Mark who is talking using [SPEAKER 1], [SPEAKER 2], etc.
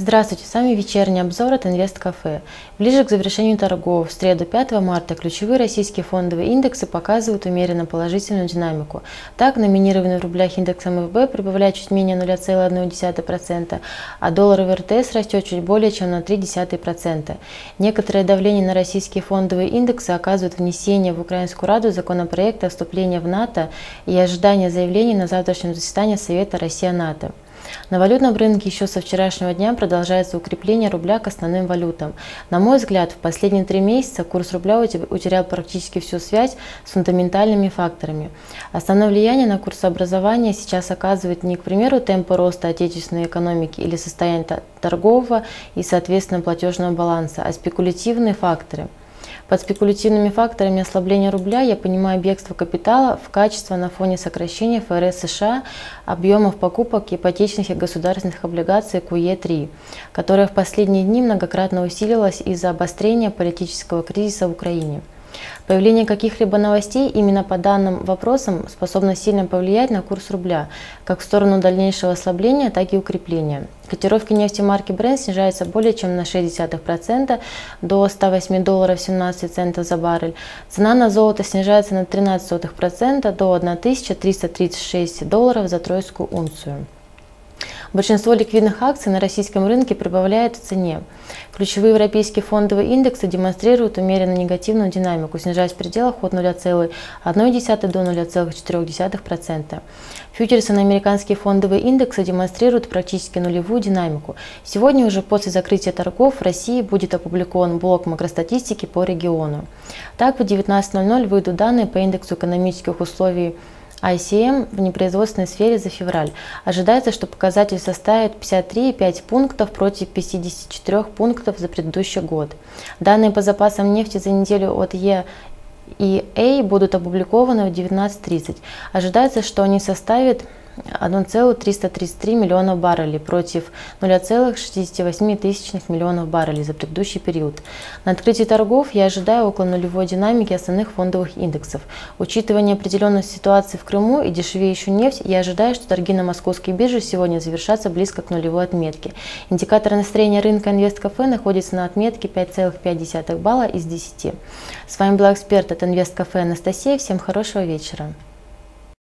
[SPEAKER 1] Здравствуйте, с вами вечерний обзор от Инвесткафе. Ближе к завершению торгов в среду 5 марта ключевые российские фондовые индексы показывают умеренно положительную динамику. Так, номинированный в рублях индекс МФБ прибавляет чуть менее 0,1%, а доллар РТС растет чуть более чем на 0,3%. Некоторое давление на российские фондовые индексы оказывает внесение в Украинскую Раду законопроекта о вступлении в НАТО и ожидание заявлений на завтрашнем заседании Совета Россия-НАТО. На валютном рынке еще со вчерашнего дня продолжается укрепление рубля к основным валютам. На мой взгляд, в последние 3 месяца курс рубля утерял практически всю связь с фундаментальными факторами. Основное влияние на курсообразование сейчас оказывает не, к примеру, темпы роста отечественной экономики или состояние торгового и, соответственно, платежного баланса, а спекулятивные факторы. Под спекулятивными факторами ослабления рубля я понимаю бегство капитала в качестве на фоне сокращения ФРС США объемов покупок ипотечных и государственных облигаций QE3, которая в последние дни многократно усилилась из-за обострения политического кризиса в Украине. Появление каких-либо новостей именно по данным вопросам способно сильно повлиять на курс рубля, как в сторону дальнейшего ослабления, так и укрепления. Котировки нефти марки Brent снижаются более чем на 0,6% до $108.17 за баррель. Цена на золото снижается на 0,13% до $1336 за тройскую унцию. Большинство ликвидных акций на российском рынке прибавляет в цене. Ключевые европейские фондовые индексы демонстрируют умеренно негативную динамику, снижаясь в пределах от 0,1 до 0,4%. Фьючерсы на американские фондовые индексы демонстрируют практически нулевую динамику. Сегодня уже после закрытия торгов в России будет опубликован блок макростатистики по региону. Так, в 19:00 выйдут данные по индексу экономических условий ICM в непроизводственной сфере за февраль. Ожидается, что показатель составит 53,5 пунктов против 54 пунктов за предыдущий год. Данные по запасам нефти за неделю от EIA будут опубликованы в 19:30. Ожидается, что они составят 1,333 миллиона баррелей против 0,68 миллионов баррелей за предыдущий период. На открытии торгов я ожидаю около нулевой динамики основных фондовых индексов. Учитывая неопределенность ситуации в Крыму и дешевеющую нефть, я ожидаю, что торги на московской бирже сегодня завершатся близко к нулевой отметке. Индикатор настроения рынка Инвесткафе находится на отметке 5,5 балла из 10. С вами была эксперт от Инвесткафе Анастасия. Всем хорошего вечера.